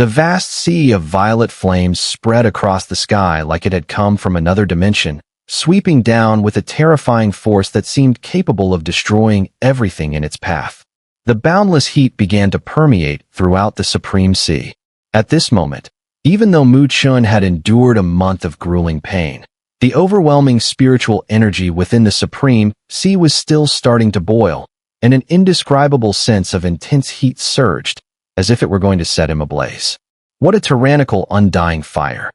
The vast sea of violet flames spread across the sky like it had come from another dimension, sweeping down with a terrifying force that seemed capable of destroying everything in its path. The boundless heat began to permeate throughout the Supreme Sea. At this moment, even though Chen had endured a month of grueling pain, the overwhelming spiritual energy within the Supreme Sea was still starting to boil, and an indescribable sense of intense heat surged, as if it were going to set him ablaze. What a tyrannical, undying fire!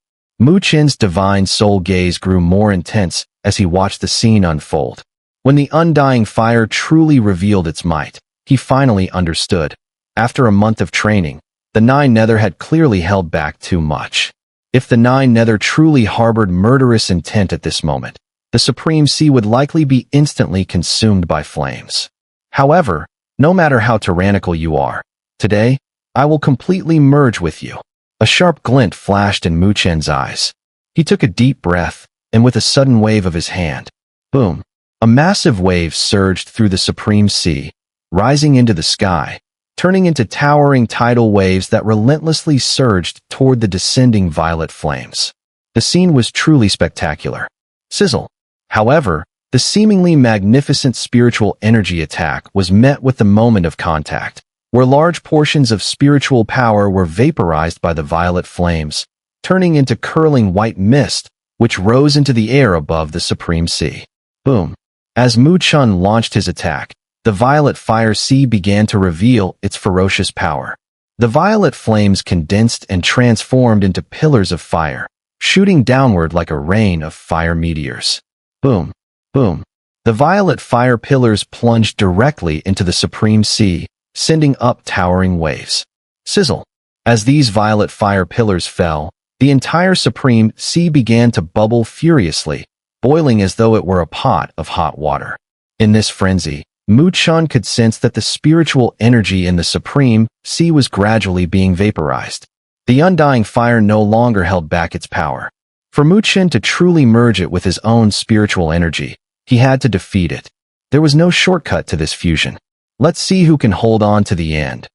Chen's divine soul gaze grew more intense as he watched the scene unfold. When the undying fire truly revealed its might, he finally understood. After a month of training, the Nine Nether had clearly held back too much. If the Nine Nether truly harbored murderous intent at this moment, the Supreme Sea would likely be instantly consumed by flames. However, no matter how tyrannical you are, today, I will completely merge with you. A sharp glint flashed in Chen's eyes. He took a deep breath, and with a sudden wave of his hand, boom, a massive wave surged through the Supreme Sea, rising into the sky, turning into towering tidal waves that relentlessly surged toward the descending violet flames. The scene was truly spectacular. Sizzle. However, the seemingly magnificent spiritual energy attack was met with the moment of contact, where large portions of spiritual power were vaporized by the violet flames, turning into curling white mist, which rose into the air above the Supreme Sea. Boom. As Chen launched his attack, the violet fire sea began to reveal its ferocious power. The violet flames condensed and transformed into pillars of fire, shooting downward like a rain of fire meteors. Boom. Boom. The violet fire pillars plunged directly into the Supreme Sea, sending up towering waves. Sizzle. As these violet fire pillars fell, the entire Supreme Sea began to bubble furiously, boiling as though it were a pot of hot water. In this frenzy, Chen could sense that the spiritual energy in the Supreme Sea was gradually being vaporized. The undying fire no longer held back its power. For Chen to truly merge it with his own spiritual energy, he had to defeat it. There was no shortcut to this fusion. Let's see who can hold on to the end,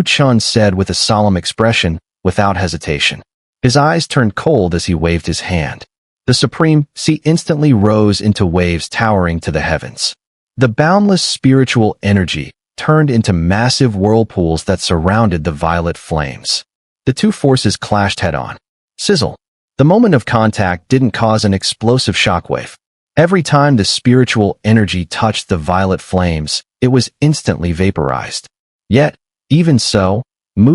Chen said with a solemn expression, without hesitation. His eyes turned cold as he waved his hand. The Supreme Sea instantly rose into waves towering to the heavens. The boundless spiritual energy turned into massive whirlpools that surrounded the violet flames. The two forces clashed head-on. Sizzle. The moment of contact didn't cause an explosive shockwave. Every time the spiritual energy touched the violet flames, it was instantly vaporized. Yet, even so,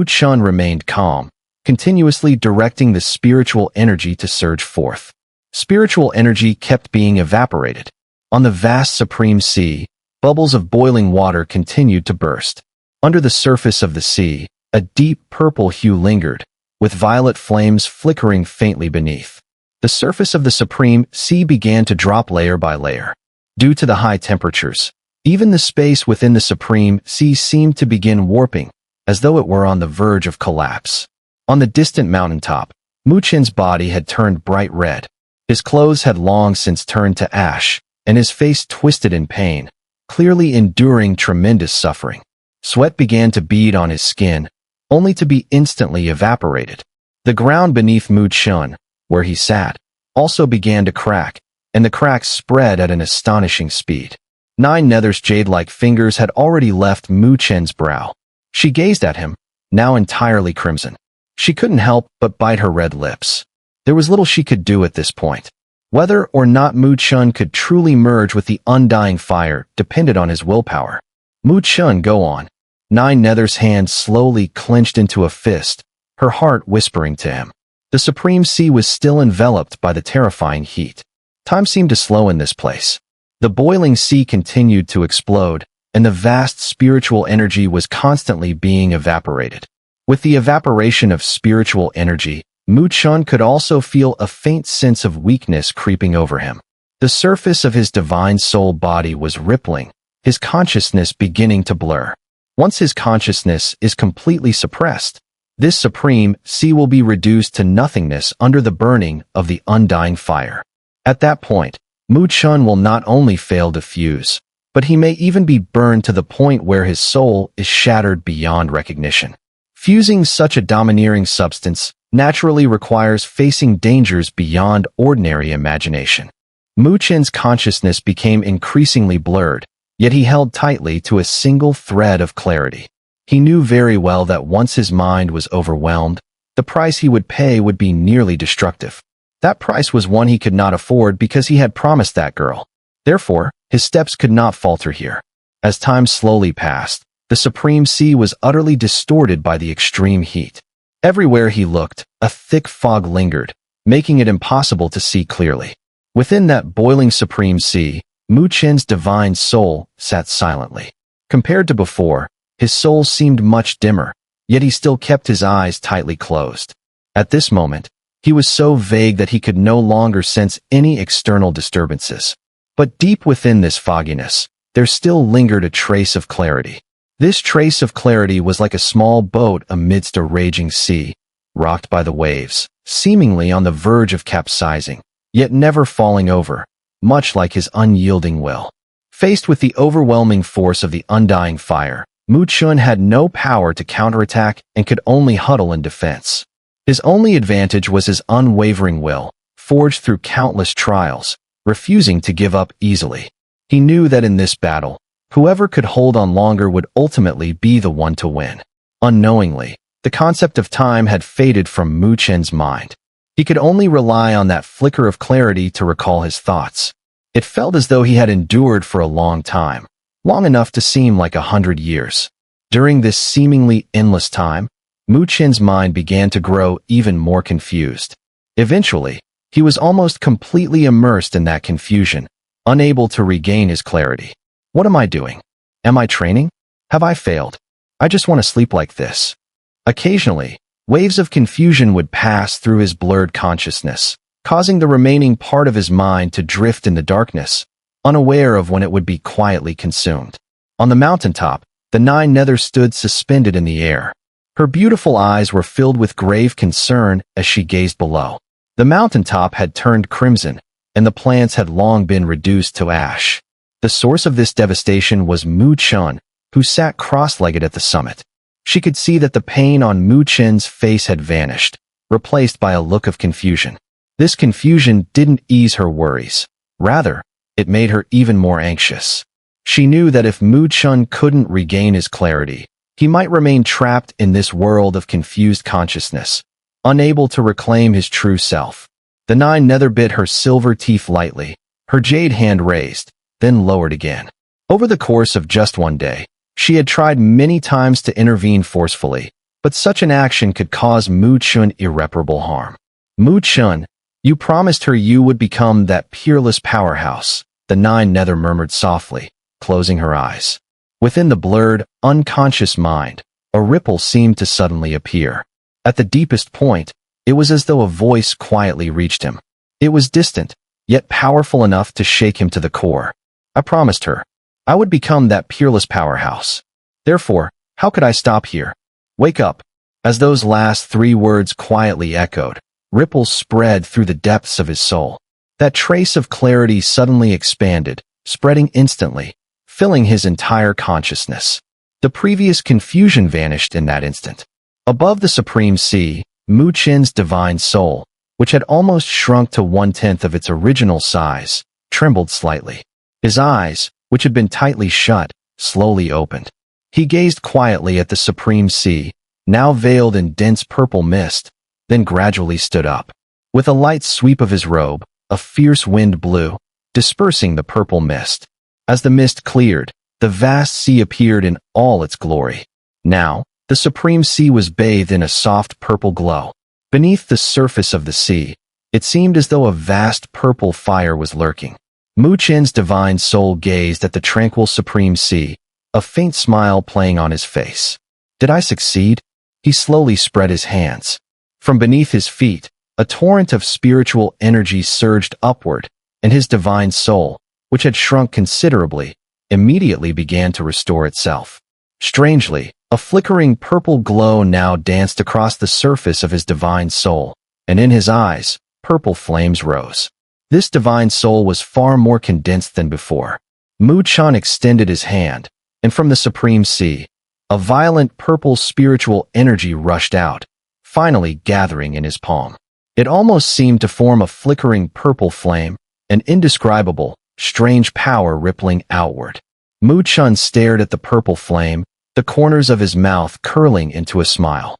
Chen remained calm, continuously directing the spiritual energy to surge forth. Spiritual energy kept being evaporated. On the vast Supreme Sea, bubbles of boiling water continued to burst. Under the surface of the sea, a deep purple hue lingered, with violet flames flickering faintly beneath. The surface of the Supreme Sea began to drop layer by layer. Due to the high temperatures, even the space within the Supreme Sea seemed to begin warping, as though it were on the verge of collapse. On the distant mountaintop, Chen's body had turned bright red. His clothes had long since turned to ash, and his face twisted in pain, clearly enduring tremendous suffering. Sweat began to bead on his skin, only to be instantly evaporated. The ground beneath Chen, where he sat, also began to crack, and the cracks spread at an astonishing speed. Nine Nether's jade-like fingers had already left Chen's brow. She gazed at him, now entirely crimson. She couldn't help but bite her red lips. There was little she could do at this point. Whether or not Chen could truly merge with the undying fire depended on his willpower. Chen, go on. Nine Nether's hand slowly clenched into a fist, her heart whispering to him. The Supreme Sea was still enveloped by the terrifying heat. Time seemed to slow in this place. The boiling sea continued to explode, and the vast spiritual energy was constantly being evaporated. With the evaporation of spiritual energy, Chen could also feel a faint sense of weakness creeping over him. The surface of his divine soul body was rippling, his consciousness beginning to blur. Once his consciousness is completely suppressed, this Supreme Sea will be reduced to nothingness under the burning of the undying fire. At that point, Chen will not only fail to fuse, but he may even be burned to the point where his soul is shattered beyond recognition. Fusing such a domineering substance naturally requires facing dangers beyond ordinary imagination. Mu Chen's consciousness became increasingly blurred, yet he held tightly to a single thread of clarity. He knew very well that once his mind was overwhelmed, the price he would pay would be nearly destructive. That price was one he could not afford because he had promised that girl. Therefore, his steps could not falter here. As time slowly passed, the Supreme Sea was utterly distorted by the extreme heat. Everywhere he looked, a thick fog lingered, making it impossible to see clearly. Within that boiling Supreme Sea, Mu Chen's divine soul sat silently. Compared to before, his soul seemed much dimmer, yet he still kept his eyes tightly closed. At this moment, he was so vague that he could no longer sense any external disturbances. But deep within this fogginess, there still lingered a trace of clarity. This trace of clarity was like a small boat amidst a raging sea, rocked by the waves, seemingly on the verge of capsizing, yet never falling over, much like his unyielding will. Faced with the overwhelming force of the undying fire, Mu Chen had no power to counterattack and could only huddle in defense. His only advantage was his unwavering will, forged through countless trials, refusing to give up easily. He knew that in this battle, whoever could hold on longer would ultimately be the one to win. Unknowingly, the concept of time had faded from Mu Chen's mind. He could only rely on that flicker of clarity to recall his thoughts. It felt as though he had endured for a long time, long enough to seem like 100 years. During this seemingly endless time, Mu Chen's mind began to grow even more confused. Eventually, he was almost completely immersed in that confusion, unable to regain his clarity. What am I doing? Am I training? Have I failed? I just want to sleep like this. Occasionally, waves of confusion would pass through his blurred consciousness, causing the remaining part of his mind to drift in the darkness, unaware of when it would be quietly consumed. On the mountaintop, the Nine Nether stood suspended in the air. Her beautiful eyes were filled with grave concern as she gazed below. The mountaintop had turned crimson, and the plants had long been reduced to ash. The source of this devastation was Mu Chen, who sat cross-legged at the summit. She could see that the pain on Mu Chen's face had vanished, replaced by a look of confusion. This confusion didn't ease her worries. Rather, it made her even more anxious. She knew that if Mu Chen couldn't regain his clarity, he might remain trapped in this world of confused consciousness, unable to reclaim his true self. The Nine Nether bit her silver teeth lightly, her jade hand raised, then lowered again. Over the course of just one day, she had tried many times to intervene forcefully, but such an action could cause Mu Chen irreparable harm. Mu Chen, you promised her you would become that peerless powerhouse, the Nine Nether murmured softly, closing her eyes. Within the blurred, unconscious mind, a ripple seemed to suddenly appear. At the deepest point, it was as though a voice quietly reached him. It was distant, yet powerful enough to shake him to the core. I promised her I would become that peerless powerhouse. Therefore, how could I stop here? Wake up. As those last 3 words quietly echoed, ripples spread through the depths of his soul. That trace of clarity suddenly expanded, spreading instantly, filling his entire consciousness. The previous confusion vanished in that instant. Above the Supreme Sea, Mu Chen's divine soul, which had almost shrunk to 1/10 of its original size, trembled slightly. His eyes, which had been tightly shut, slowly opened. He gazed quietly at the Supreme Sea, now veiled in dense purple mist, then gradually stood up. With a light sweep of his robe, a fierce wind blew, dispersing the purple mist. As the mist cleared, the vast sea appeared in all its glory. Now, the Supreme Sea was bathed in a soft purple glow. Beneath the surface of the sea, it seemed as though a vast purple fire was lurking. Mu Chen's divine soul gazed at the tranquil Supreme Sea, a faint smile playing on his face. Did I succeed? He slowly spread his hands. From beneath his feet, a torrent of spiritual energy surged upward, and his divine soul, which had shrunk considerably, immediately began to restore itself. Strangely, a flickering purple glow now danced across the surface of his divine soul, and in his eyes, purple flames rose. This divine soul was far more condensed than before. Mu Chen extended his hand, and from the Supreme Sea, A violent purple spiritual energy rushed out, finally gathering in his palm. It almost seemed to form a flickering purple flame, an indescribable, strange power rippling outward. Chen stared at the purple flame, the corners of his mouth curling into a smile.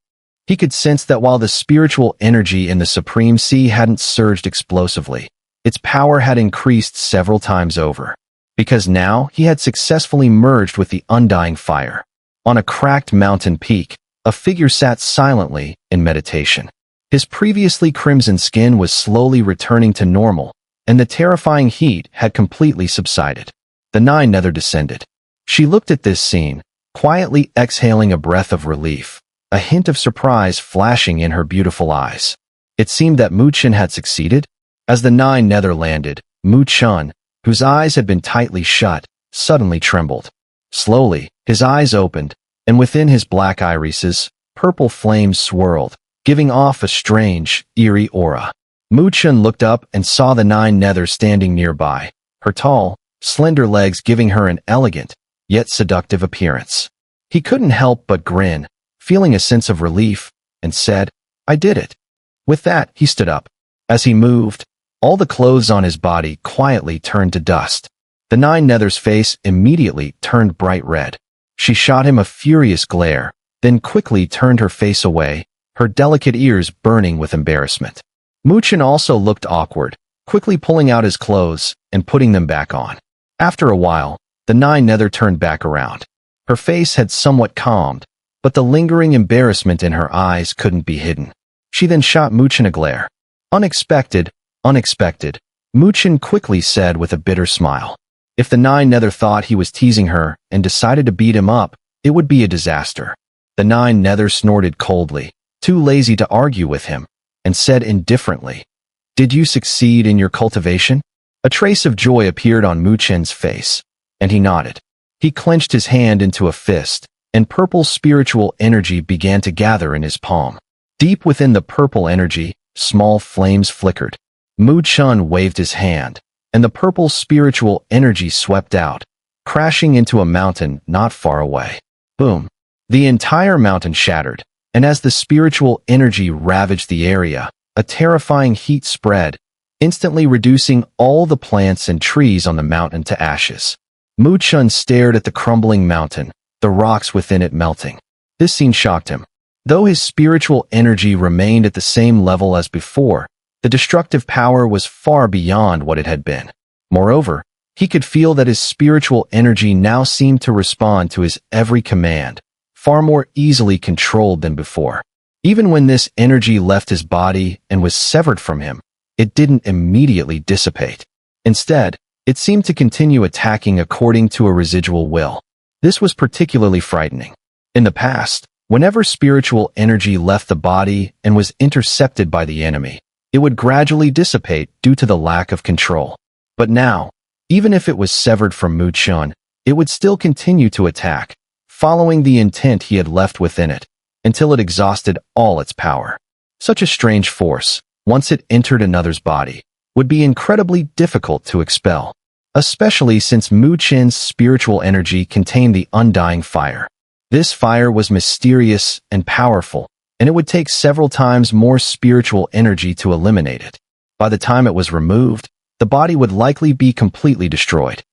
He could sense that while the spiritual energy in the Supreme Sea hadn't surged explosively, its power had increased several times over. Because now he had successfully merged with the undying fire. On a cracked mountain peak, a figure sat silently in meditation. His previously crimson skin was slowly returning to normal, and the terrifying heat had completely subsided. The Nine Nether descended. She looked at this scene, quietly exhaling a breath of relief, a hint of surprise flashing in her beautiful eyes. It seemed that Chen had succeeded. As the Nine Nether landed, Chen, whose eyes had been tightly shut, suddenly trembled. Slowly, his eyes opened, and within his black irises, purple flames swirled, giving off a strange, eerie aura. Chen looked up and saw the Nine Nether standing nearby, her tall, slender legs giving her an elegant, yet seductive appearance. He couldn't help but grin, feeling a sense of relief, and said, "I did it." With that, he stood up. As he moved, all the clothes on his body quietly turned to dust. The Nine Nether's face immediately turned bright red. She shot him a furious glare, then quickly turned her face away, her delicate ears burning with embarrassment. Chen also looked awkward, quickly pulling out his clothes and putting them back on. After a while, the Nine Nether turned back around. Her face had somewhat calmed, but the lingering embarrassment in her eyes couldn't be hidden. She then shot Chen a glare. Unexpected, unexpected, Chen quickly said with a bitter smile. If the Nine Nether thought he was teasing her and decided to beat him up, it would be a disaster. The Nine Nether snorted coldly, too lazy to argue with him, and said indifferently, "Did you succeed in your cultivation?" A trace of joy appeared on Chen's face, and he nodded. He clenched his hand into a fist, and purple spiritual energy began to gather in his palm. Deep within the purple energy, small flames flickered. Chen waved his hand, and the purple spiritual energy swept out, crashing into a mountain not far away. Boom! The entire mountain shattered, and as the spiritual energy ravaged the area, a terrifying heat spread, instantly reducing all the plants and trees on the mountain to ashes. Chen stared at the crumbling mountain, the rocks within it melting. This scene shocked him. Though his spiritual energy remained at the same level as before, the destructive power was far beyond what it had been. Moreover, he could feel that his spiritual energy now seemed to respond to his every command, far more easily controlled than before. Even when this energy left his body and was severed from him, it didn't immediately dissipate. Instead, it seemed to continue attacking according to a residual will. This was particularly frightening. In the past, whenever spiritual energy left the body and was intercepted by the enemy, it would gradually dissipate due to the lack of control. But now, even if it was severed from Chen, it would still continue to attack, following the intent he had left within it, until it exhausted all its power. Such a strange force, once it entered another's body, would be incredibly difficult to expel, especially since Chen's spiritual energy contained the undying fire. This fire was mysterious and powerful, and it would take several times more spiritual energy to eliminate it. By the time it was removed, the body would likely be completely destroyed.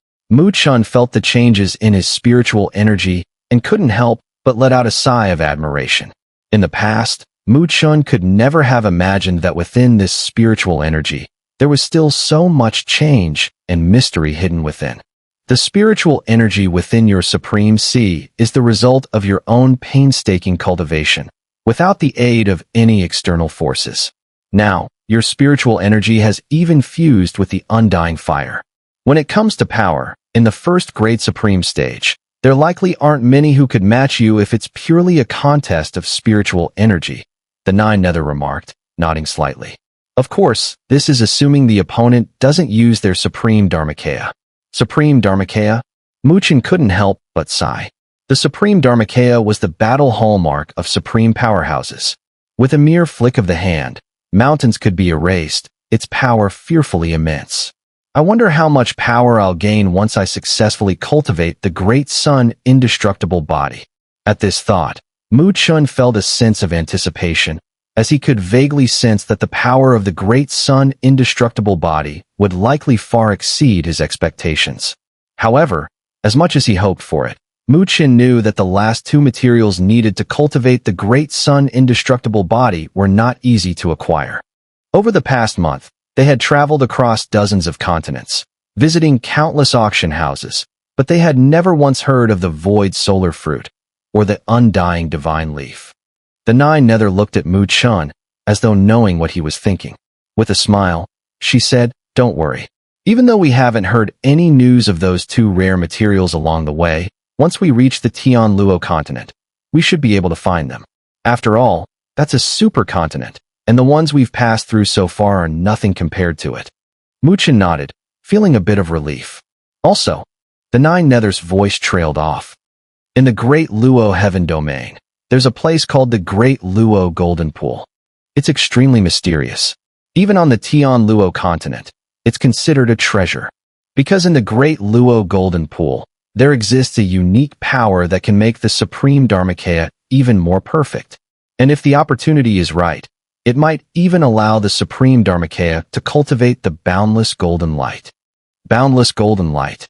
Chen felt the changes in his spiritual energy and couldn't help but let out a sigh of admiration. In the past, Chen could never have imagined that within this spiritual energy, there was still so much change and mystery hidden within. The spiritual energy within your Supreme Sea is the result of your own painstaking cultivation, without the aid of any external forces. Now, your spiritual energy has even fused with the undying fire. When it comes to power, in the first Great Supreme stage, there likely aren't many who could match you if it's purely a contest of spiritual energy, the Nine Nether remarked, nodding slightly. Of course, this is assuming the opponent doesn't use their Supreme Dharmakaya. Supreme Dharmakaya? Chen couldn't help but sigh. The Supreme Dharmakaya was the battle hallmark of supreme powerhouses. With a mere flick of the hand, mountains could be erased, its power fearfully immense. I wonder how much power I'll gain once I successfully cultivate the Great Sun indestructible body. At this thought, Chen felt a sense of anticipation, as he could vaguely sense that the power of the great sun indestructible body would likely far exceed his expectations. However, as much as he hoped for it, Chen knew that the last two materials needed to cultivate the great sun indestructible body were not easy to acquire. Over the past month, they had traveled across dozens of continents, visiting countless auction houses, but they had never once heard of the void solar fruit, or the undying divine leaf. The Nine Nether looked at Chen, as though knowing what he was thinking. With a smile, she said, "Don't worry. Even though we haven't heard any news of those two rare materials along the way, once we reach the Tianluo continent, we should be able to find them. After all, that's a supercontinent, and the ones we've passed through so far are nothing compared to it." Chen nodded, feeling a bit of relief. Also, the Nine Nether's voice trailed off. In the Great Luo Heaven Domain, there's a place called the Great Luo Golden Pool. It's extremely mysterious. Even on the Tianluo continent, it's considered a treasure. Because in the Great Luo Golden Pool, there exists a unique power that can make the Supreme Dharmakaya even more perfect. And if the opportunity is right, it might even allow the Supreme Dharmakaya to cultivate the boundless golden light. Boundless golden light.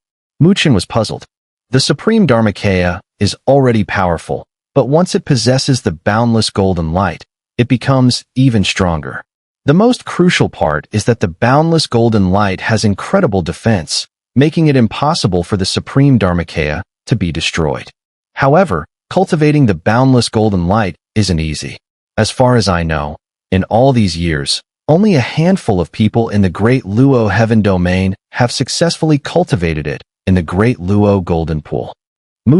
Chen was puzzled. The Supreme Dharmakaya is already powerful, but once it possesses the boundless golden light, it becomes even stronger. The most crucial part is that the boundless golden light has incredible defense, making it impossible for the Supreme Dharmakaya to be destroyed. However, cultivating the boundless golden light isn't easy. As far as I know, in all these years, only a handful of people in the Great Luo Heaven Domain have successfully cultivated it in the Great Luo Golden Pool.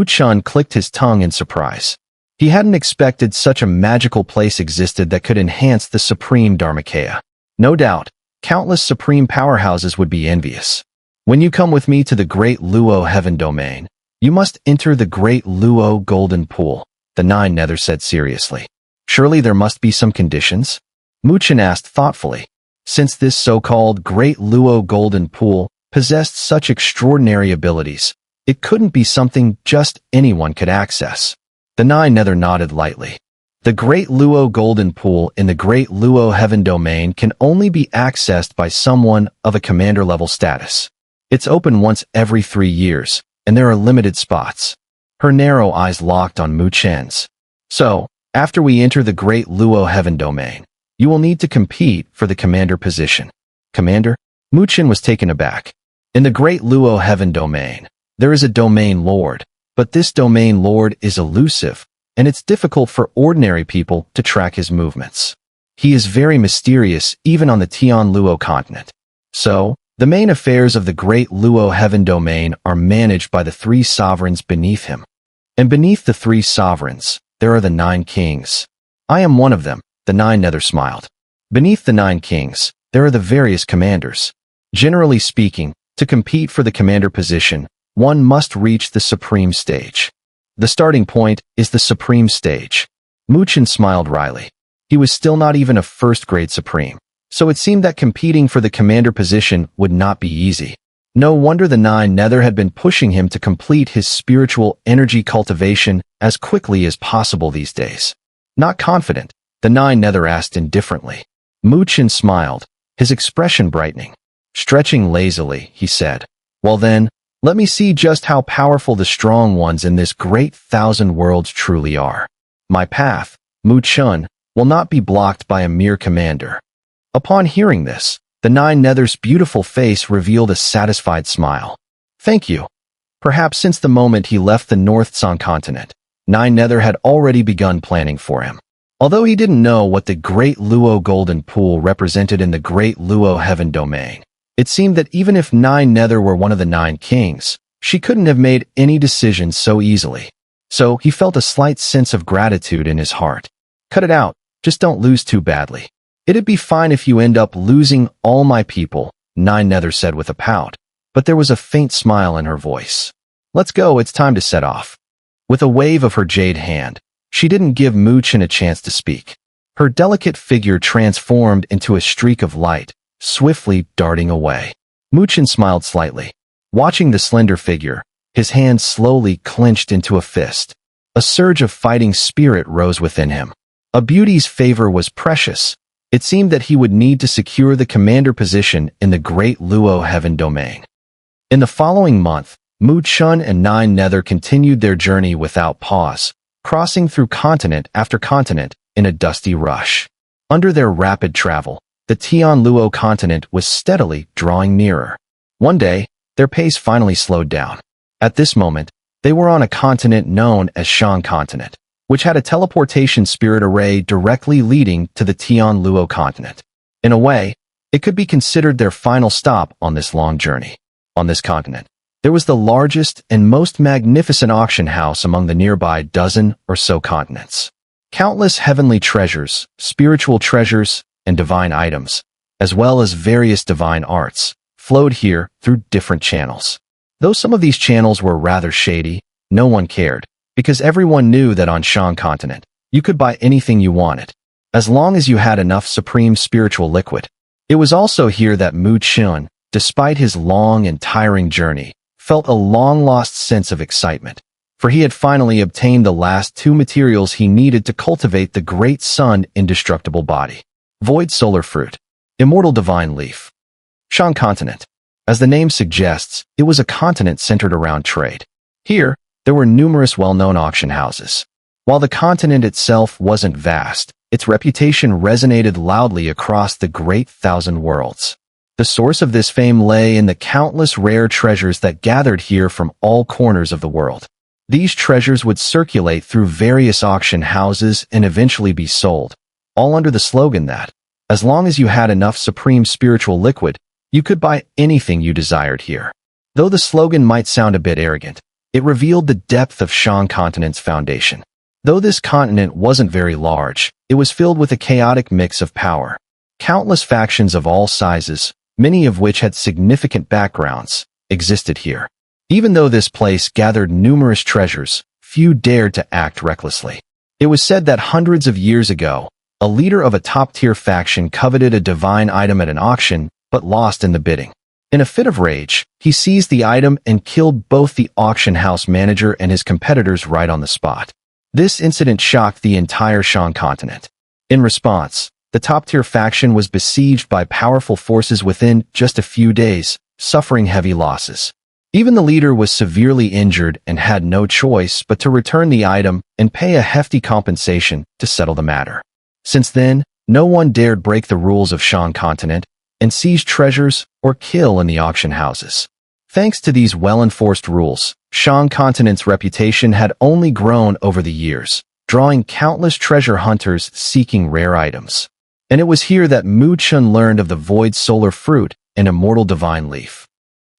Chen clicked his tongue in surprise. He hadn't expected such a magical place existed that could enhance the Supreme Dharmakaya. No doubt, countless supreme powerhouses would be envious. When you come with me to the Great Luo Heaven Domain, you must enter the Great Luo Golden Pool, the Nine Nether said seriously. Surely there must be some conditions? Chen asked thoughtfully. Since this so-called Great Luo Golden Pool possessed such extraordinary abilities, it couldn't be something just anyone could access. The Nine Nether nodded lightly. The Great Luo Golden Pool in the Great Luo Heaven Domain can only be accessed by someone of a commander-level status. It's open once every 3 years, and there are limited spots. Her narrow eyes locked on Chen's. So, after we enter the Great Luo Heaven Domain, you will need to compete for the commander position. Commander? Chen was taken aback. In the Great Luo Heaven Domain, there is a domain lord, but this domain lord is elusive, and it's difficult for ordinary people to track his movements. He is very mysterious even on the Tianluo continent. So, the main affairs of the Great Luo Heaven Domain are managed by the 3 sovereigns beneath him. And beneath the 3 sovereigns, there are the 9 kings. I am one of them, the Nine Nether smiled. Beneath the 9 kings, there are the various commanders. Generally speaking, to compete for the commander position, one must reach the supreme stage. The starting point is the supreme stage. Chen smiled wryly. He was still not even a first-grade supreme, so it seemed that competing for the commander position would not be easy. No wonder the Nine Nether had been pushing him to complete his spiritual energy cultivation as quickly as possible these days. Not confident, the Nine Nether asked indifferently. Chen smiled, his expression brightening. Stretching lazily, he said, "Well then, let me see just how powerful the strong ones in this great 1,000 worlds truly are. My path, Chen, will not be blocked by a mere commander." Upon hearing this, the Nine Nether's beautiful face revealed a satisfied smile. "Thank you." Perhaps since the moment he left the North San continent, Nine Nether had already begun planning for him. Although he didn't know what the Great Luo Golden Pool represented in the Great Luo Heaven Domain, it seemed that even if Nine Nether were one of the 9 kings, she couldn't have made any decisions so easily. So he felt a slight sense of gratitude in his heart. "Cut it out, just don't lose too badly. It'd be fine if you end up losing all my people," Nine Nether said with a pout, but there was a faint smile in her voice. "Let's go, it's time to set off." With a wave of her jade hand, she didn't give Chen a chance to speak. Her delicate figure transformed into a streak of light, swiftly darting away. Chen smiled slightly. Watching the slender figure, his hand slowly clenched into a fist. A surge of fighting spirit rose within him. A beauty's favor was precious. It seemed that he would need to secure the commander position in the Great Luo Heaven Domain. In the following month, Mu Chun and Nine Nether continued their journey without pause, crossing through continent after continent in a dusty rush. Under their rapid travel, the Tian Luo continent was steadily drawing nearer. One day, their pace finally slowed down. At this moment, they were on a continent known as Shang continent, which had a teleportation spirit array directly leading to the Tian Luo continent. In a way, it could be considered their final stop on this long journey. On this continent, there was the largest and most magnificent auction house among the nearby dozen or so continents. Countless heavenly treasures, spiritual treasures, and divine items, as well as various divine arts, flowed here through different channels. Though some of these channels were rather shady, no one cared, because everyone knew that on Shang continent, you could buy anything you wanted, as long as you had enough supreme spiritual liquid. It was also here that Mu Chun, despite his long and tiring journey, felt a long-lost sense of excitement, for he had finally obtained the last two materials he needed to cultivate the great sun indestructible body. Void solar fruit, immortal divine leaf. Shang continent. As the name suggests, it was a continent centered around trade. Here, there were numerous well-known auction houses. While the continent itself wasn't vast, its reputation resonated loudly across the great thousand worlds. The source of this fame lay in the countless rare treasures that gathered here from all corners of the world. These treasures would circulate through various auction houses and eventually be sold, all under the slogan that, as long as you had enough supreme spiritual liquid, you could buy anything you desired here. Though the slogan might sound a bit arrogant, it revealed the depth of Shang continent's foundation. Though this continent wasn't very large, it was filled with a chaotic mix of power. Countless factions of all sizes, many of which had significant backgrounds, existed here. Even though this place gathered numerous treasures, few dared to act recklessly. It was said that hundreds of years ago, a leader of a top-tier faction coveted a divine item at an auction, but lost in the bidding. In a fit of rage, he seized the item and killed both the auction house manager and his competitors right on the spot. This incident shocked the entire Shang continent. In response, the top-tier faction was besieged by powerful forces within just a few days, suffering heavy losses. Even the leader was severely injured and had no choice but to return the item and pay a hefty compensation to settle the matter. Since then, no one dared break the rules of Shang continent and seize treasures or kill in the auction houses. Thanks to these well-enforced rules, Shang continent's reputation had only grown over the years, drawing countless treasure hunters seeking rare items. And it was here that Mu Chun learned of the void solar fruit and immortal divine leaf.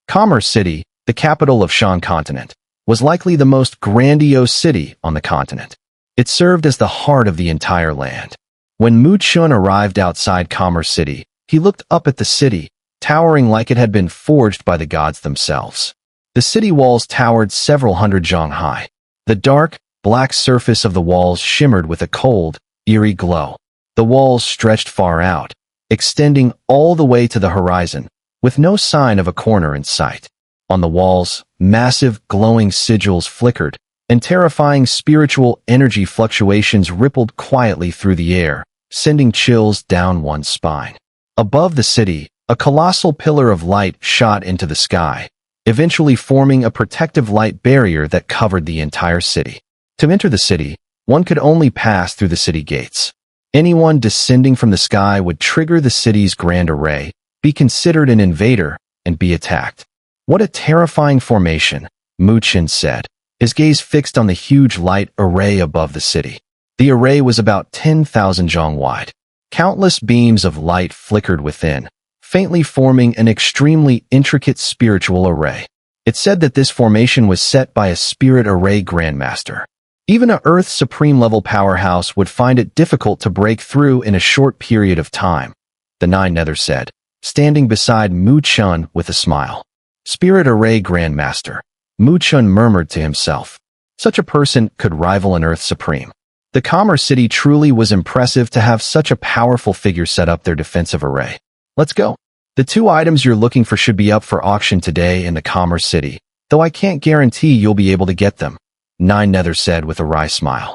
Commerce City, the capital of Shang continent, was likely the most grandiose city on the continent. It served as the heart of the entire land. When Mu Chun arrived outside Commerce City, he looked up at the city, towering like it had been forged by the gods themselves. The city walls towered several hundred zhang high. The dark, black surface of the walls shimmered with a cold, eerie glow. The walls stretched far out, extending all the way to the horizon, with no sign of a corner in sight. On the walls, massive, glowing sigils flickered, and terrifying spiritual energy fluctuations rippled quietly through the air, sending chills down one's spine. Above the city, a colossal pillar of light shot into the sky, eventually forming a protective light barrier that covered the entire city. To enter the city, one could only pass through the city gates. Anyone descending from the sky would trigger the city's grand array, be considered an invader, and be attacked. What a terrifying formation, Mu Chun said, his gaze fixed on the huge light array above the city. The array was about 10,000 zhang wide. Countless beams of light flickered within, faintly forming an extremely intricate spiritual array. It said that this formation was set by a spirit array grandmaster. Even a Earth's supreme-level powerhouse would find it difficult to break through in a short period of time, the Nine Nether said, standing beside Mu Chun with a smile. Spirit Array Grandmaster, Mu Chun murmured to himself. Such a person could rival an Earth Supreme. The Commerce City truly was impressive to have such a powerful figure set up their defensive array. Let's go. The two items you're looking for should be up for auction today in the Commerce City, though I can't guarantee you'll be able to get them, Nine Nether said with a wry smile.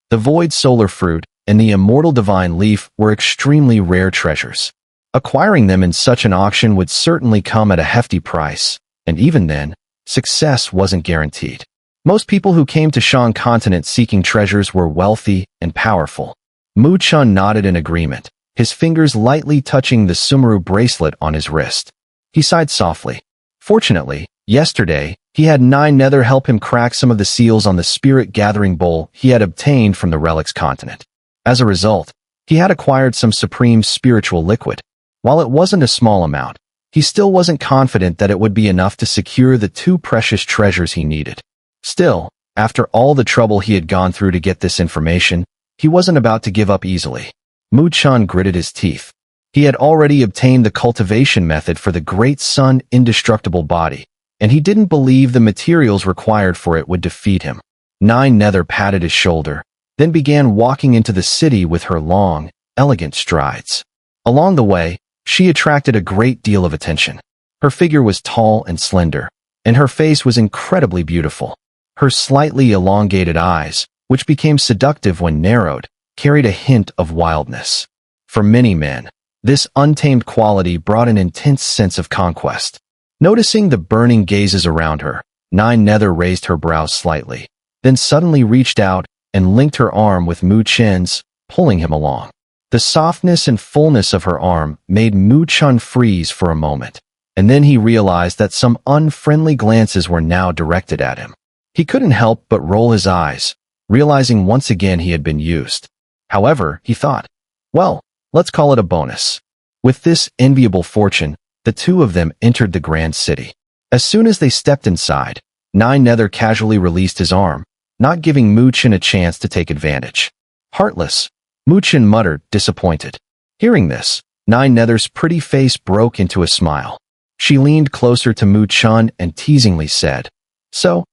The void solar fruit and the immortal divine leaf were extremely rare treasures. Acquiring them in such an auction would certainly come at a hefty price, and even then, success wasn't guaranteed. Most people who came to Shang continent seeking treasures were wealthy and powerful. Mu Chun nodded in agreement, his fingers lightly touching the Xun'er bracelet on his wrist. He sighed softly. Fortunately, yesterday, he had Nine Nether help him crack some of the seals on the spirit-gathering bowl he had obtained from the Relics continent. As a result, he had acquired some supreme spiritual liquid. While it wasn't a small amount, he still wasn't confident that it would be enough to secure the two precious treasures he needed. Still, after all the trouble he had gone through to get this information, he wasn't about to give up easily. Mu Chun gritted his teeth. He had already obtained the cultivation method for the Great Sun indestructible body, and he didn't believe the materials required for it would defeat him. Nine Nether patted his shoulder, then began walking into the city with her long, elegant strides. Along the way, she attracted a great deal of attention. Her figure was tall and slender, and her face was incredibly beautiful. Her slightly elongated eyes, which became seductive when narrowed, carried a hint of wildness. For many men, this untamed quality brought an intense sense of conquest. Noticing the burning gazes around her, Nine Nether raised her brows slightly, then suddenly reached out and linked her arm with Mu Chen's, pulling him along. The softness and fullness of her arm made Mu Chun freeze for a moment, and then he realized that some unfriendly glances were now directed at him. He couldn't help but roll his eyes, realizing once again he had been used. However, he thought, well, let's call it a bonus. With this enviable fortune, the two of them entered the grand city. As soon as they stepped inside, Nine Nether casually released his arm, not giving Mu Chen a chance to take advantage. Heartless, Mu Chen muttered, disappointed. Hearing this, Nine Nether's pretty face broke into a smile. She leaned closer to Mu Chun and teasingly said, "So,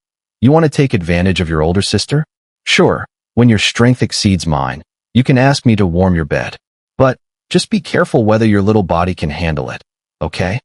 you want to take advantage of your older sister? Sure, when your strength exceeds mine, you can ask me to warm your bed. But, just be careful whether your little body can handle it, okay?"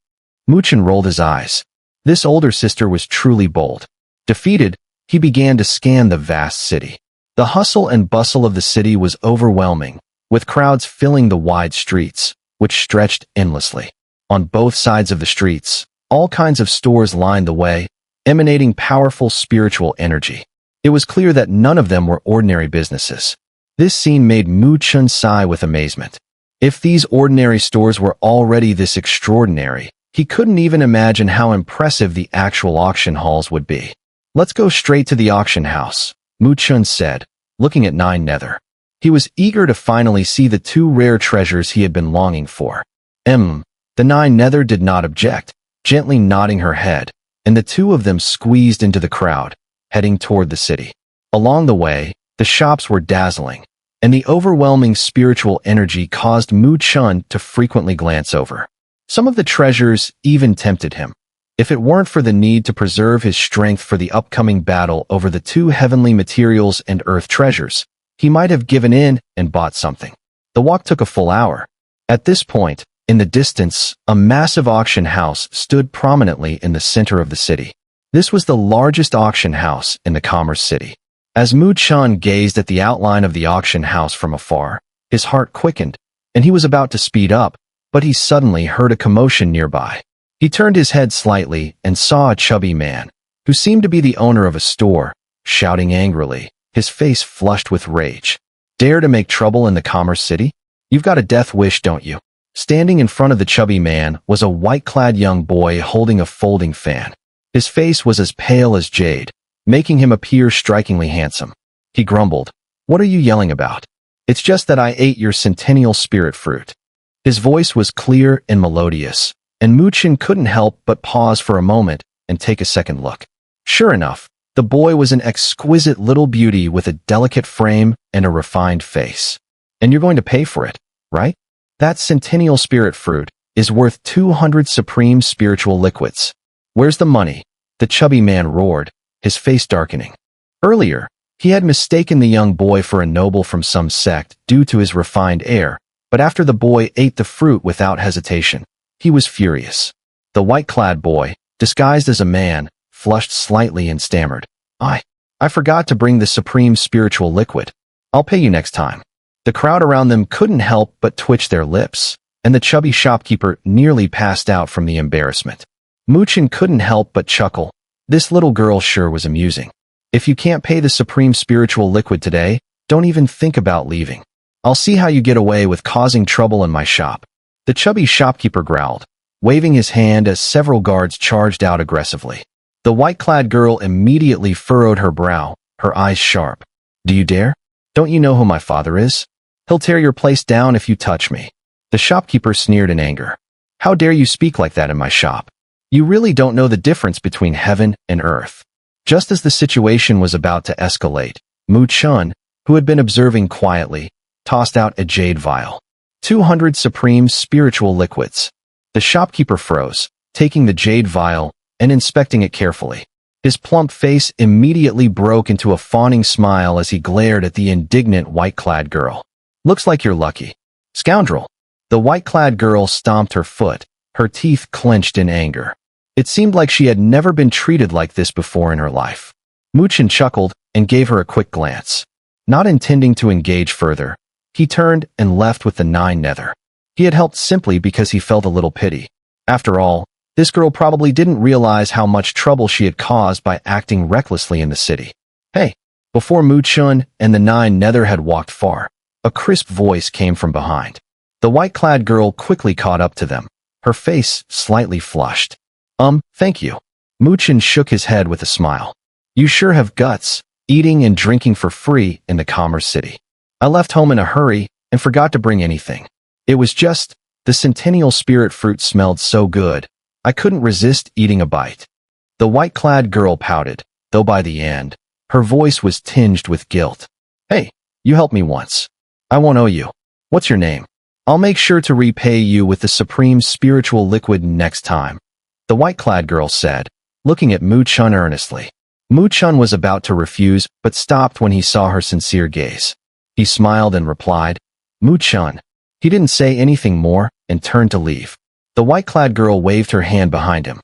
Mu Chun rolled his eyes. This older sister was truly bold. Defeated, he began to scan the vast city. The hustle and bustle of the city was overwhelming, with crowds filling the wide streets, which stretched endlessly. On both sides of the streets, all kinds of stores lined the way, emanating powerful spiritual energy. It was clear that none of them were ordinary businesses. This scene made Mu Chun sigh with amazement. If these ordinary stores were already this extraordinary, he couldn't even imagine how impressive the actual auction halls would be. "Let's go straight to the auction house," Mu Chun said, looking at Nine Nether. He was eager to finally see the two rare treasures he had been longing for. The Nine Nether did not object, gently nodding her head, and the two of them squeezed into the crowd, heading toward the city. Along the way, the shops were dazzling, and the overwhelming spiritual energy caused Mu Chun to frequently glance over. Some of the treasures even tempted him. If it weren't for the need to preserve his strength for the upcoming battle over the two heavenly materials and earth treasures, he might have given in and bought something. The walk took a full hour. At this point, in the distance, a massive auction house stood prominently in the center of the city. This was the largest auction house in the Commerce City. As Mu Chun gazed at the outline of the auction house from afar, his heart quickened, and he was about to speed up, but he suddenly heard a commotion nearby. He turned his head slightly and saw a chubby man, who seemed to be the owner of a store, shouting angrily, his face flushed with rage. "Dare to make trouble in the Commerce City? You've got a death wish, don't you?" Standing in front of the chubby man was a white-clad young boy holding a folding fan. His face was as pale as jade, making him appear strikingly handsome. He grumbled, "What are you yelling about? It's just that I ate your centennial spirit fruit." His voice was clear and melodious, and Mu Chun couldn't help but pause for a moment and take a second look. Sure enough, the boy was an exquisite little beauty with a delicate frame and a refined face. "And you're going to pay for it, right? That centennial spirit fruit is worth 200 supreme spiritual liquids. Where's the money?" the chubby man roared, his face darkening. Earlier, he had mistaken the young boy for a noble from some sect due to his refined air, but after the boy ate the fruit without hesitation, he was furious. The white-clad boy, disguised as a man, flushed slightly and stammered, I forgot to bring the supreme spiritual liquid. I'll pay you next time. The crowd around them couldn't help but twitch their lips, and the chubby shopkeeper nearly passed out from the embarrassment. Chen couldn't help but chuckle. This little girl sure was amusing. If you can't pay the supreme spiritual liquid today, don't even think about leaving. I'll see how you get away with causing trouble in my shop. The chubby shopkeeper growled, waving his hand as several guards charged out aggressively. The white-clad girl immediately furrowed her brow, her eyes sharp. Do you dare? Don't you know who my father is? He'll tear your place down if you touch me. The shopkeeper sneered in anger. How dare you speak like that in my shop? You really don't know the difference between heaven and earth. Just as the situation was about to escalate, Chen, who had been observing quietly, tossed out a jade vial. 200 supreme spiritual liquids. The shopkeeper froze, taking the jade vial and inspecting it carefully. His plump face immediately broke into a fawning smile as he glared at the indignant white-clad girl. Looks like you're lucky. Scoundrel. The white-clad girl stomped her foot, her teeth clenched in anger. It seemed like she had never been treated like this before in her life. Chen chuckled and gave her a quick glance. Not intending to engage further, he turned and left with the 9 nether. He had helped simply because he felt a little pity. After all, this girl probably didn't realize how much trouble she had caused by acting recklessly in the city. Hey! Before Chen and the 9 nether had walked far, a crisp voice came from behind. The white-clad girl quickly caught up to them, her face slightly flushed. Thank you. Chen shook his head with a smile. You sure have guts, eating and drinking for free in the Commerce City. I left home in a hurry and forgot to bring anything. It was just, the centennial spirit fruit smelled so good, I couldn't resist eating a bite. The white-clad girl pouted, though by the end, her voice was tinged with guilt. Hey, you helped me once. I won't owe you. What's your name? I'll make sure to repay you with the supreme spiritual liquid next time. The white-clad girl said, looking at Chen earnestly. Chen was about to refuse, but stopped when he saw her sincere gaze. He smiled and replied, Chen. He didn't say anything more and turned to leave. The white-clad girl waved her hand behind him.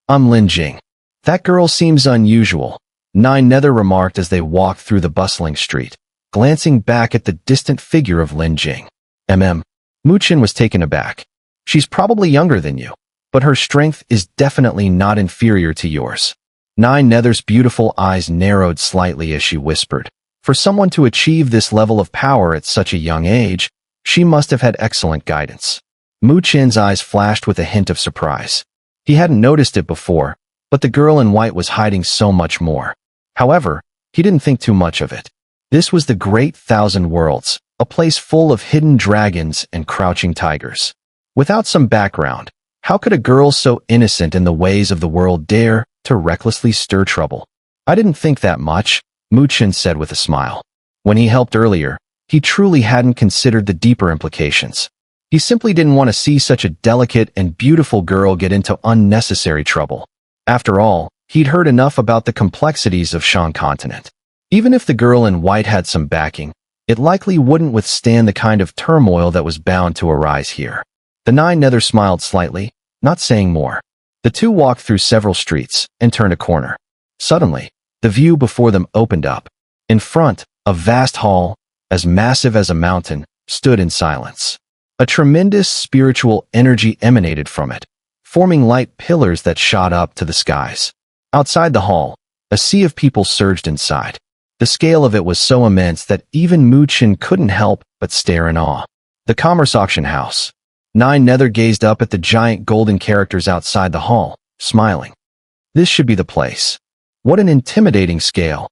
I'm Lin Jing. That girl seems unusual, 9 nether remarked as they walked through the bustling street, glancing back at the distant figure of Lin Jing. Chen was taken aback. She's probably younger than you, but her strength is definitely not inferior to yours. 9 nether's beautiful eyes narrowed slightly as she whispered. For someone to achieve this level of power at such a young age, she must have had excellent guidance. Chen's eyes flashed with a hint of surprise. He hadn't noticed it before, but the girl in white was hiding so much more. However, he didn't think too much of it. This was the Great Thousand Worlds, a place full of hidden dragons and crouching tigers. Without some background, how could a girl so innocent in the ways of the world dare to recklessly stir trouble? I didn't think that much, Chen said with a smile. When he helped earlier, he truly hadn't considered the deeper implications. He simply didn't want to see such a delicate and beautiful girl get into unnecessary trouble. After all, he'd heard enough about the complexities of Shang continent. Even if the girl in white had some backing, it likely wouldn't withstand the kind of turmoil that was bound to arise here. The 9 nether smiled slightly, not saying more. The two walked through several streets and turned a corner. Suddenly, the view before them opened up. In front, a vast hall, as massive as a mountain, stood in silence. A tremendous spiritual energy emanated from it, forming light pillars that shot up to the skies. Outside the hall, a sea of people surged inside. The scale of it was so immense that even Chen couldn't help but stare in awe. The Commerce Auction House. 9 nether gazed up at the giant golden characters outside the hall, smiling. This should be the place. What an intimidating scale,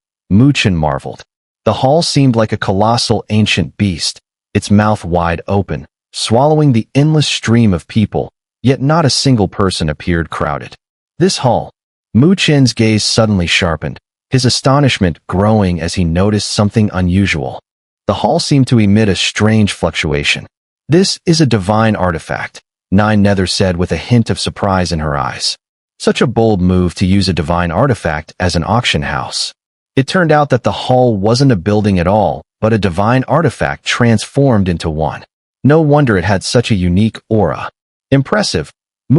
Chen marveled. The hall seemed like a colossal ancient beast, its mouth wide open, swallowing the endless stream of people, yet not a single person appeared crowded. This hall. Chen's gaze suddenly sharpened, his astonishment growing as he noticed something unusual. The hall seemed to emit a strange fluctuation. This is a divine artifact, 9 nether said with a hint of surprise in her eyes. Such a bold move to use a divine artifact as an auction house. It turned out that the hall wasn't a building at all, but a divine artifact transformed into one. No wonder it had such a unique aura. Impressive.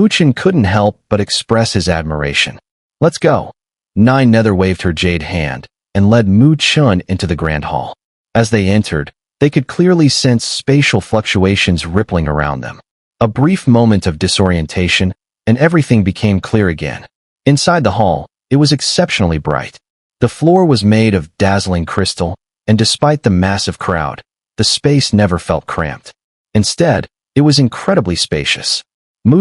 Chen couldn't help but express his admiration. Let's go. 9 nether waved her jade hand, and led Chen into the grand hall. As they entered, they could clearly sense spatial fluctuations rippling around them. A brief moment of disorientation, and everything became clear again. Inside the hall, it was exceptionally bright. The floor was made of dazzling crystal, and despite the massive crowd, the space never felt cramped. Instead, it was incredibly spacious.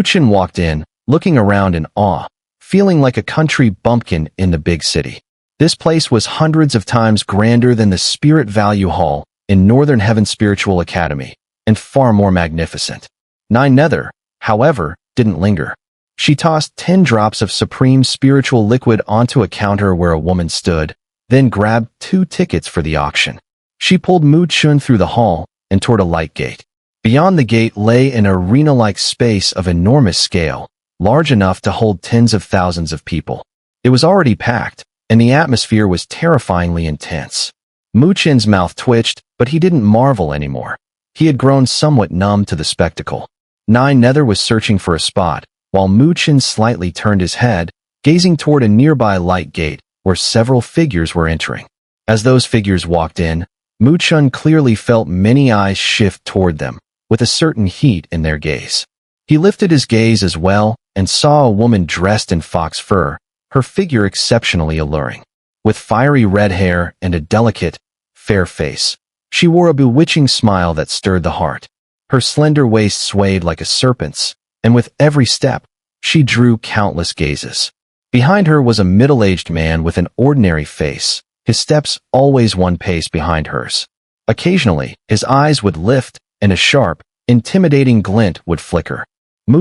Chen walked in, looking around in awe, feeling like a country bumpkin in the big city. This place was hundreds of times grander than the Spirit Value Hall in Northern Heaven Spiritual Academy, and far more magnificent. Nether, however, didn't linger. She tossed 10 drops of supreme spiritual liquid onto a counter where a woman stood, then grabbed 2 tickets for the auction. She pulled Chen through the hall and toward a light gate. Beyond the gate lay an arena-like space of enormous scale, large enough to hold tens of thousands of people. It was already packed, and the atmosphere was terrifyingly intense. Chen's mouth twitched, but he didn't marvel anymore. He had grown somewhat numb to the spectacle. Nether was searching for a spot, while Chen slightly turned his head, gazing toward a nearby light gate where several figures were entering. As those figures walked in, Chen clearly felt many eyes shift toward them, with a certain heat in their gaze. He lifted his gaze as well and saw a woman dressed in fox fur, her figure exceptionally alluring. With fiery red hair and a delicate, fair face, she wore a bewitching smile that stirred the heart. Her slender waist swayed like a serpent's, and with every step, she drew countless gazes. Behind her was a middle-aged man with an ordinary face, his steps always one pace behind hers. Occasionally, his eyes would lift, and a sharp, intimidating glint would flicker.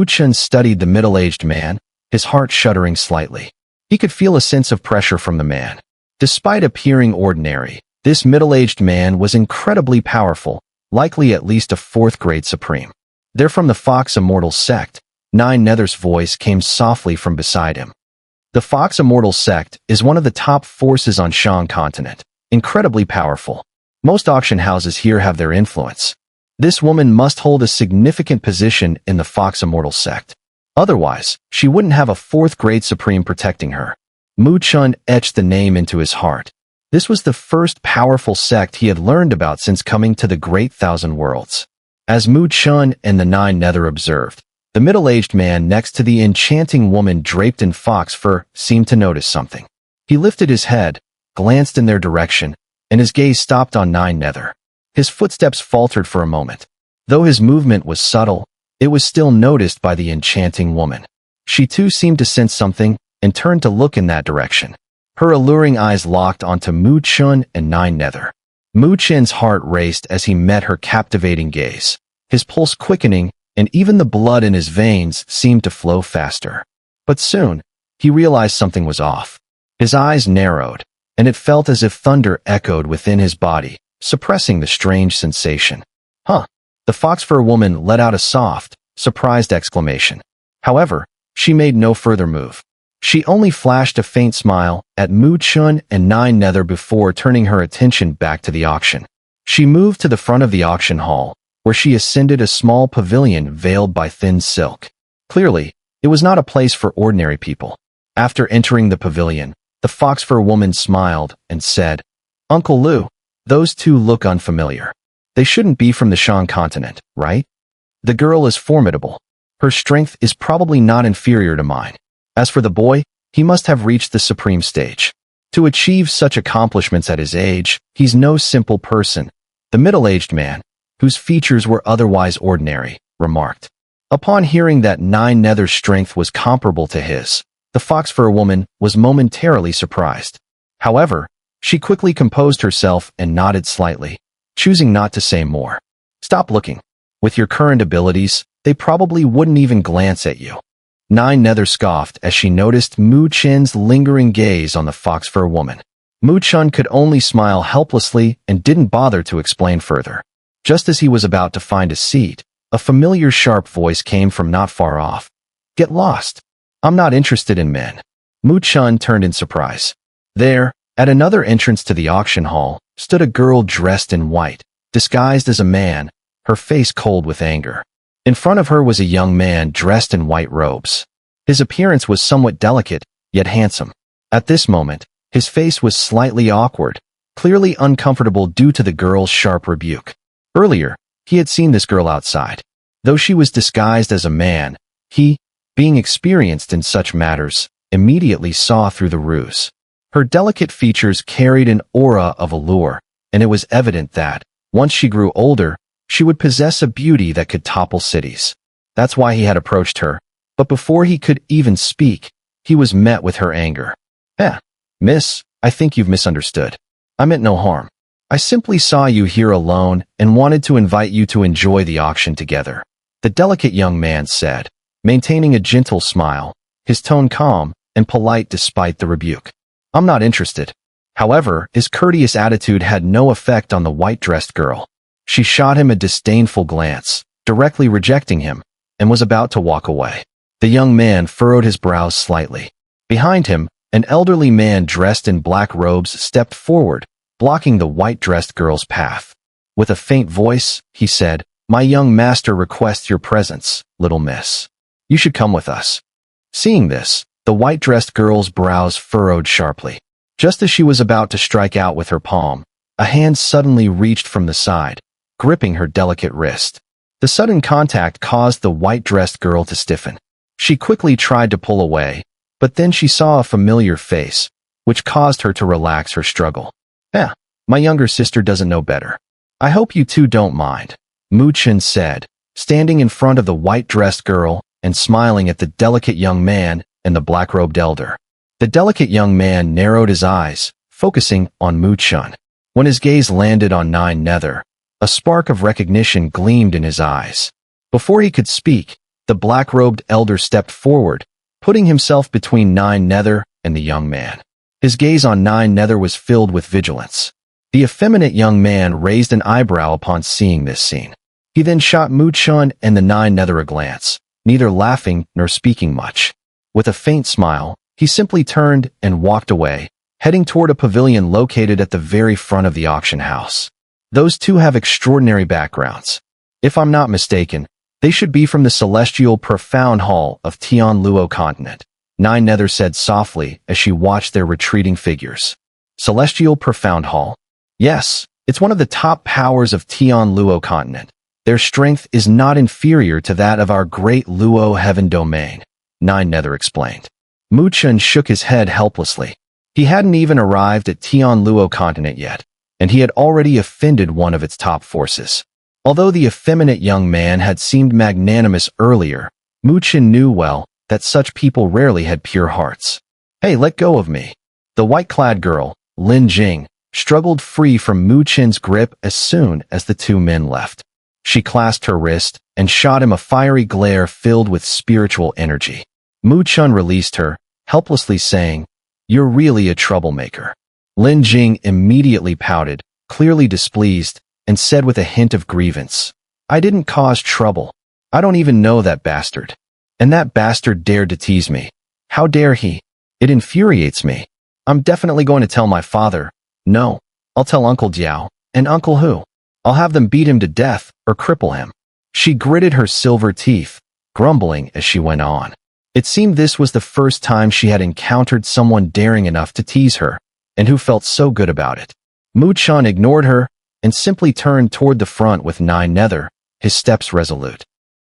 Chen studied the middle-aged man, his heart shuddering slightly. He could feel a sense of pressure from the man. Despite appearing ordinary, this middle-aged man was incredibly powerful, likely at least a 4th grade supreme. They're from the Fox Immortal sect. Nether's voice came softly from beside him. The Fox Immortal sect is one of the top forces on Shang continent, incredibly powerful. Most auction houses here have their influence. This woman must hold a significant position in the Fox Immortal sect. Otherwise, she wouldn't have a 4th grade supreme protecting her. Chen etched the name into his heart. This was the first powerful sect he had learned about since coming to the Great Thousand Worlds. As Chen and the Nether observed, the middle-aged man next to the enchanting woman draped in fox fur seemed to notice something. He lifted his head, glanced in their direction, and his gaze stopped on Nether. His footsteps faltered for a moment. Though his movement was subtle, it was still noticed by the enchanting woman. She too seemed to sense something and turned to look in that direction. Her alluring eyes locked onto Chen and Nether. Chen's heart raced as he met her captivating gaze, his pulse quickening, and even the blood in his veins seemed to flow faster. But soon, he realized something was off. His eyes narrowed, and it felt as if thunder echoed within his body, suppressing the strange sensation. Huh! The fox fur woman let out a soft, surprised exclamation. However, she made no further move. She only flashed a faint smile at Chen and Nether before turning her attention back to the auction. She moved to the front of the auction hall, where she ascended a small pavilion veiled by thin silk. Clearly, it was not a place for ordinary people. After entering the pavilion, the fox fur woman smiled and said, "Uncle Lu, those two look unfamiliar. They shouldn't be from the Shang continent, right? The girl is formidable. Her strength is probably not inferior to mine. As for the boy, he must have reached the supreme stage. To achieve such accomplishments at his age, he's no simple person," the middle-aged man, whose features were otherwise ordinary, remarked. Upon hearing that Nether's strength was comparable to his, the fox fur woman was momentarily surprised. However, she quickly composed herself and nodded slightly, choosing not to say more. "Stop looking. With your current abilities, they probably wouldn't even glance at you." Nether scoffed as she noticed Chen's lingering gaze on the fox fur woman. Chen could only smile helplessly and didn't bother to explain further. Just as he was about to find a seat, a familiar sharp voice came from not far off. "Get lost. I'm not interested in men." Chen turned in surprise. There, at another entrance to the auction hall, stood a girl dressed in white, disguised as a man, her face cold with anger. In front of her was a young man dressed in white robes. His appearance was somewhat delicate, yet handsome. At this moment, His face was slightly awkward, clearly uncomfortable due to the girl's sharp rebuke. Earlier, he had seen this girl outside. Though she was disguised as a man, he, being experienced in such matters, immediately saw through the ruse. Her delicate features carried an aura of allure, and it was evident that, once she grew older, she would possess a beauty that could topple cities. That's why he had approached her, but before he could even speak, he was met with her anger. Miss, I think you've misunderstood. I meant no harm. I simply saw you here alone and wanted to invite you to enjoy the auction together, the delicate young man said, maintaining a gentle smile, his tone calm and polite despite the rebuke. I'm not interested. However, his courteous attitude had no effect on the white-dressed girl. She shot him a disdainful glance, directly rejecting him, and was about to walk away. The young man furrowed his brows slightly. Behind him, an elderly man dressed in black robes stepped forward, blocking the white-dressed girl's path. With a faint voice, he said, "My young master requests your presence, little miss. You should come with us." Seeing this, the white-dressed girl's brows furrowed sharply. Just as she was about to strike out with her palm, a hand suddenly reached from the side, gripping her delicate wrist. The sudden contact caused the white-dressed girl to stiffen. She quickly tried to pull away, but then she saw a familiar face, which caused her to relax her struggle. My younger sister doesn't know better. I hope you two don't mind, Chen said, standing in front of the white-dressed girl and smiling at the delicate young man and the black-robed elder. The delicate young man narrowed his eyes, focusing on Chen. When his gaze landed on Nine Nether, a spark of recognition gleamed in his eyes. Before he could speak, the black-robed elder stepped forward, putting himself between Nine Nether and the young man. His gaze on Nine Nether was filled with vigilance. The effeminate young man raised an eyebrow upon seeing this scene. He then shot Chen and the Nine Nether a glance, neither laughing nor speaking much. With a faint smile, he simply turned and walked away, heading toward a pavilion located at the very front of the auction house. Those two have extraordinary backgrounds. If I'm not mistaken, they should be from the celestial profound hall of Tianluo continent, Nine Nether said softly as she watched their retreating figures. Celestial profound hall? Yes, it's one of the top powers of Tianluo continent. Their strength is not inferior to that of our great Luo heaven domain, Nine Nether explained. Chen shook his head helplessly. He hadn't even arrived at Tianluo continent yet, and he had already offended one of its top forces. Although the effeminate young man had seemed magnanimous earlier, Chen knew well that such people rarely had pure hearts. Hey, let go of me. The white-clad girl, Lin Jing, struggled free from Chen's grip as soon as the two men left. She clasped her wrist and shot him a fiery glare filled with spiritual energy. Chen released her, helplessly saying, "You're really a troublemaker." Lin Jing immediately pouted, clearly displeased, and said with a hint of grievance, "I didn't cause trouble. I don't even know that bastard. And that bastard dared to tease me. How dare he? It infuriates me. I'm definitely going to tell my father. No, I'll tell Uncle Diao, and Uncle Hu. I'll have them beat him to death or cripple him." She gritted her silver teeth, grumbling as she went on. It seemed this was the first time she had encountered someone daring enough to tease her, and who felt so good about it. Chen ignored her and simply turned toward the front with Nine Nether, his steps resolute.